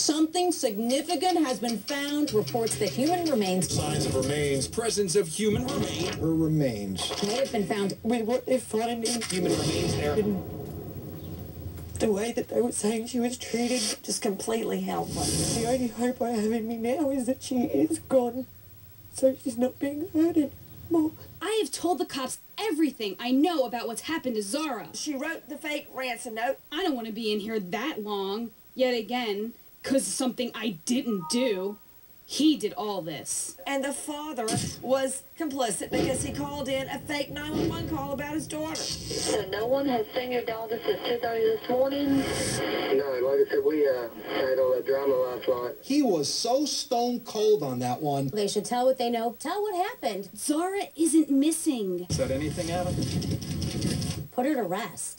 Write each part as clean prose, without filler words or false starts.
Something significant has been found, reports the human remains. Signs of remains, presence of human remains. Her remains. May have been found. With what they're finding. Human remains there. The way that they were saying she was treated, Just completely helpless. the only hope I have in me now is that she is gone, so she's not being hurt anymore. I have told the cops everything I know about what's happened to Zahra. She wrote the fake ransom note. I don't want to be in here that long, yet again, because of something I didn't do. He did all this. And the father was complicit because he called in a fake 911 call about his daughter. So no one has seen your daughter since 2:30 this morning? No, like I said, we had all that drama last night. He was so stone cold on that one. They should tell what they know. Tell what happened. Zahra isn't missing. Said anything, Adam? Put her to rest.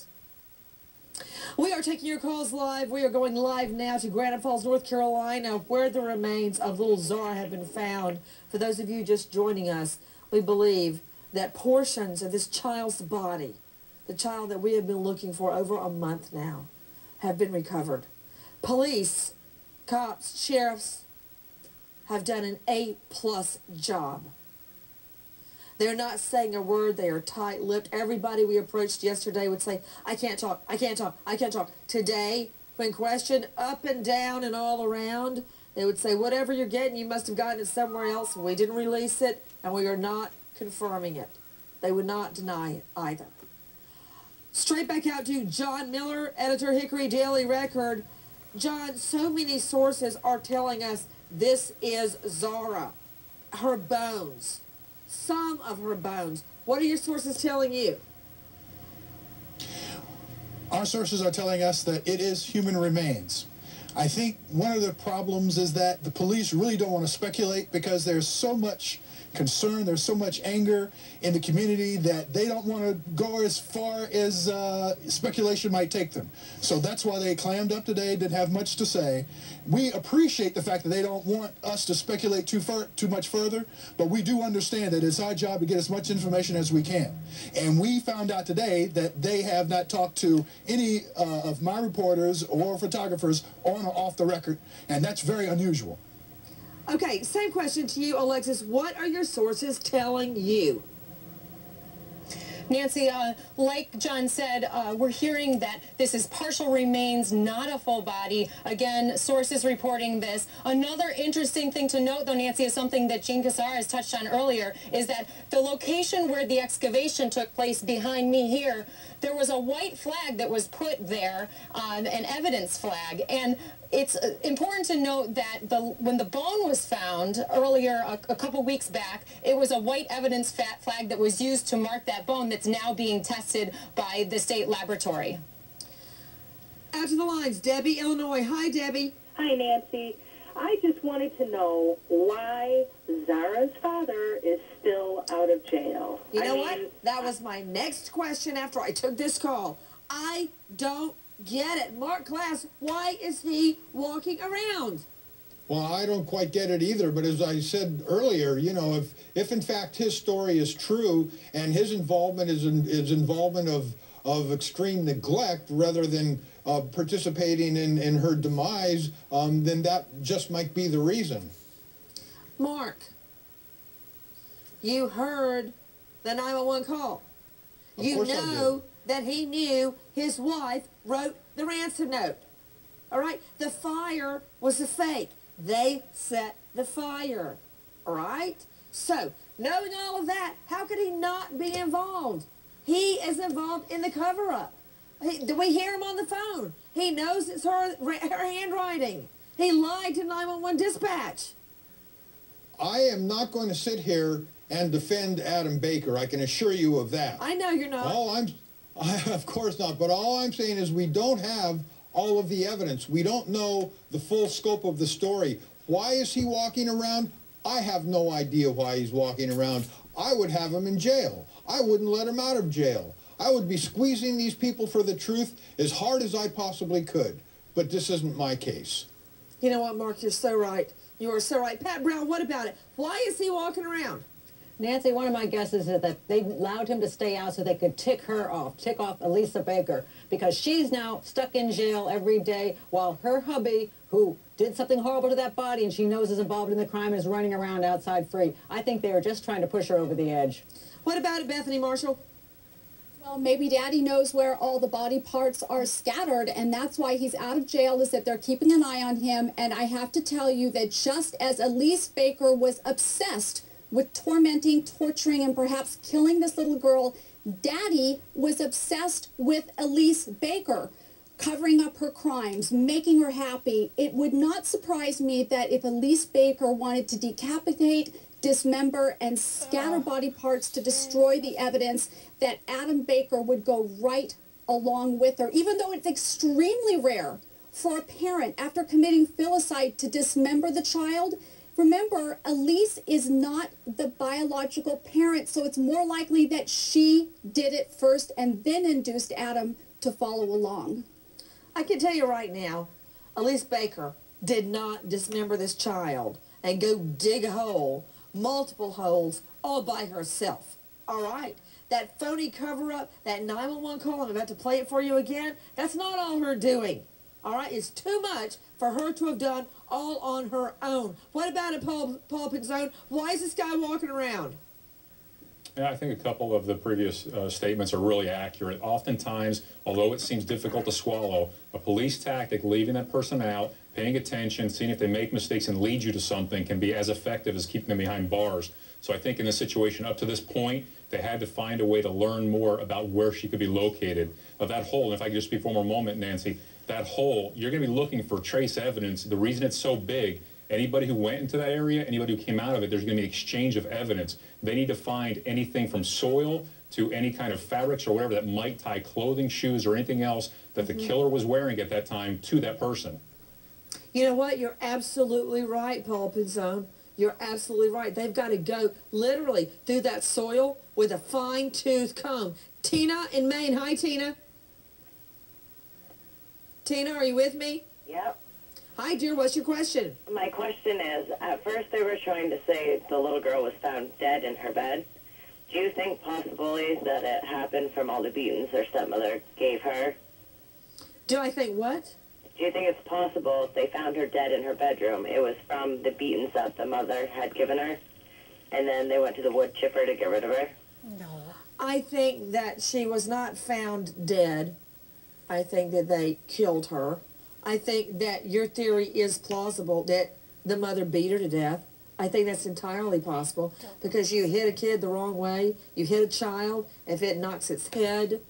We are taking your calls live. We are going live now to Granite Falls, North Carolina, where the remains of little Zahra have been found. For those of you just joining us, we believe that portions of this child's body, the child that we have been looking for over a month now, have been recovered. Police, cops, sheriffs have done an A+ job. They're not saying a word. They are tight-lipped. Everybody we approached yesterday would say, I can't talk, I can't talk, I can't talk. Today, when questioned up and down and all around, they would say, whatever you're getting, you must have gotten it somewhere else. We didn't release it, and we are not confirming it. They would not deny it either. Straight back out to John Miller, editor, Hickory Daily Record. John, so many sources are telling us this is Zahra, her bones. Some of her bones. What are your sources telling you? Our sources are telling us that it is human remains. I think one of the problems is that the police really don't want to speculate because there's so much concern, there's so much anger in the community that they don't want to go as far as speculation might take them. So that's why they clammed up today, didn't have much to say. We appreciate the fact that they don't want us to speculate too much further, but we do understand that it's our job to get as much information as we can. And we found out today that they have not talked to any of my reporters or photographers on or off the record, and that's very unusual. Okay, same question to you, Alexis. What are your sources telling you? Nancy, like John said, we're hearing that this is partial remains, not a full body. Again, sources reporting this. Another interesting thing to note, though, Nancy, is something that Gene Cassar has touched on earlier, is that the location where the excavation took place behind me here, there was a white flag that was put there, an evidence flag. And it's important to note that when the bone was found earlier, a couple weeks back, it was a white evidence flag that was used to mark that bone that's now being tested by the state laboratory. Out to the lines, Debbie, Illinois. Hi, Debbie. Hi, Nancy. I just wanted to know why Zahra's father is still out of jail. You know what? That was my next question after I took this call. I don't get it. Mark Glass, why is he walking around? Well, I don't quite get it either, but as I said earlier, you know, if in fact his story is true and his involvement is involvement of extreme neglect rather than participating in her demise, then that just might be the reason. Mark, you heard the 911 call. You know that he knew his wife wrote the ransom note. All right? The fire was a fake. They set the fire. All right? So, knowing all of that, how could he not be involved? He is involved in the cover-up. Do we hear him on the phone? He knows it's her handwriting. He lied to 911 dispatch. I am not going to sit here and defend Adam Baker. I can assure you of that. I know you're not. Of course not. But all I'm saying is we don't have all of the evidence. We don't know the full scope of the story. Why is he walking around? I have no idea why he's walking around. I would have him in jail. I wouldn't let him out of jail. I would be squeezing these people for the truth as hard as I possibly could. But this isn't my case. You know what, Mark? You're so right. You are so right. Pat Brown, what about it? Why is he walking around? Nancy, one of my guesses is that they allowed him to stay out so they could tick off Elisa Baker, because she's now stuck in jail every day while her hubby, who did something horrible to that body and she knows is involved in the crime and is running around outside free. I think they were just trying to push her over the edge. What about it, Bethany Marshall? Well, maybe Daddy knows where all the body parts are scattered, and that's why he's out of jail, is that they're keeping an eye on him. And I have to tell you that just as Elise Baker was obsessed with tormenting, torturing, and perhaps killing this little girl, Daddy was obsessed with Elise Baker, covering up her crimes, making her happy. It would not surprise me that if Elise Baker wanted to decapitate, dismember, and scatter body parts to destroy the evidence, that Adam Baker would go right along with her, even though it's extremely rare for a parent, after committing filicide, to dismember the child. Remember, Elise is not the biological parent, so it's more likely that she did it first and then induced Adam to follow along. I can tell you right now, Elise Baker did not dismember this child and go dig a hole, multiple holes, all by herself. All right? That phony cover-up, that 911 call, I'm about to play it for you again, that's not all her doing. All right? It's too much for her to have done all on her own. What about it, Paul Pinzone? Why is this guy walking around? Yeah, I think a couple of the previous statements are really accurate. Oftentimes, although it seems difficult to swallow, a police tactic, leaving that person out, paying attention, seeing if they make mistakes and lead you to something, can be as effective as keeping them behind bars. So I think in this situation up to this point, they had to find a way to learn more about where she could be located. Of that hole, and if I could just speak for one more moment, Nancy, that hole, you're going to be looking for trace evidence. The reason it's so big, anybody who went into that area, anybody who came out of it, there's going to be exchange of evidence. They need to find anything from soil to any kind of fabrics or whatever that might tie clothing, shoes, or anything else that the killer was wearing at that time to that person. You know what? You're absolutely right, Paul Pinzone. You're absolutely right. They've got to go literally through that soil with a fine-tooth comb. Tina in Maine. Hi, Tina. Tina, are you with me? Yep. Hi, dear. What's your question? My question is, at first they were trying to say the little girl was found dead in her bed. Do you think possibly that it happened from all the beatings her stepmother gave her? Do I think what? Do you think it's possible if they found her dead in her bedroom, it was from the beatings that the mother had given her, and then they went to the wood chipper to get rid of her? No. I think that she was not found dead. I think that they killed her. I think that your theory is plausible, that the mother beat her to death. I think that's entirely possible because you hit a kid the wrong way. You hit a child, if it knocks its head,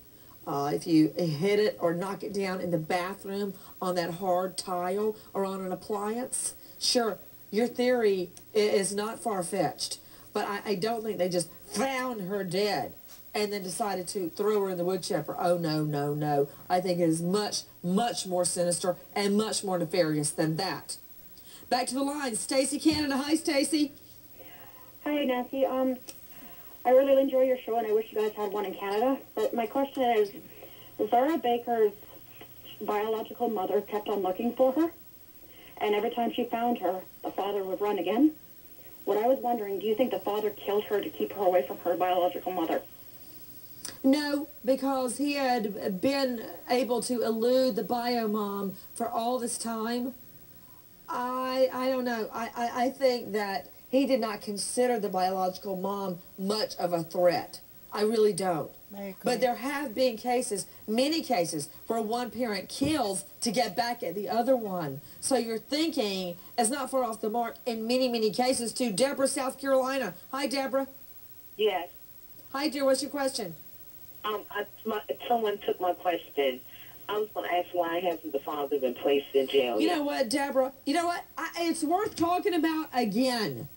if you hit it or knock it down in the bathroom on that hard tile or on an appliance, sure, your theory is not far-fetched. But I don't think they just found her dead and then decided to throw her in the wood chipper. Oh, no, no, no. I think it is much, much more sinister and much more nefarious than that. Back to the line. Stacy, Canada. Hi, Stacy. Hi, Nancy. I really enjoy your show, and I wish you guys had one in Canada. But my question is, Zahra Baker's biological mother kept on looking for her, and every time she found her, the father would run again. What I was wondering, do you think the father killed her to keep her away from her biological mother? No, because he had been able to elude the bio mom for all this time. I don't know. I think that he did not consider the biological mom much of a threat. I really don't. But there have been cases, many cases, where one parent kills to get back at the other one. So your thinking is not far off the mark in many, many cases too. Deborah, South Carolina. Hi, Deborah. Yes. Hi, dear. What's your question? Someone took my question. I was going to ask, why hasn't the father been placed in jail You yet? know what, Deborah? You know what? It's worth talking about again.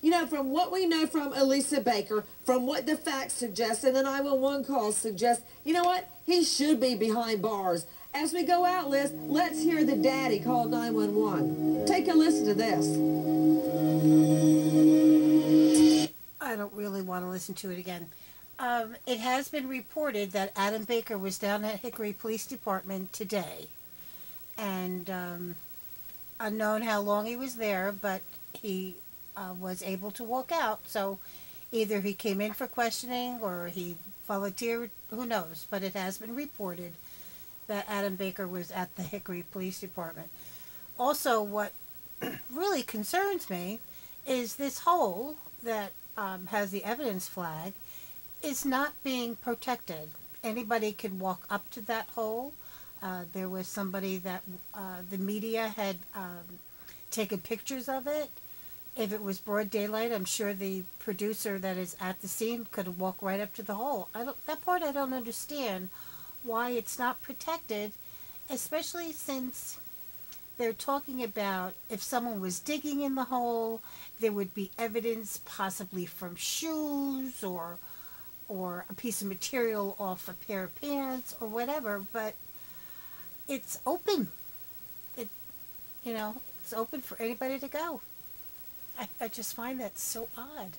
You know, from what we know from Elisa Baker, from what the facts suggest, and the 911 calls suggest, you know what? He should be behind bars. As we go out, Liz, let's hear the daddy call 911. Take a listen to this. I don't really want to listen to it again. It has been reported that Adam Baker was down at Hickory Police Department today. And unknown how long he was there, but he was able to walk out. So either he came in for questioning or he volunteered, who knows. But it has been reported that Adam Baker was at the Hickory Police Department. Also, what really concerns me is this hole that has the evidence flag is not being protected. Anybody could walk up to that hole. There was somebody that the media had taken pictures of it. If it was broad daylight, I'm sure the producer that is at the scene could walk right up to the hole. That part I don't understand why it's not protected, especially since they're talking about if someone was digging in the hole, there would be evidence possibly from shoes or a piece of material off a pair of pants or whatever, but it's open. It's open for anybody to go. I just find that so odd.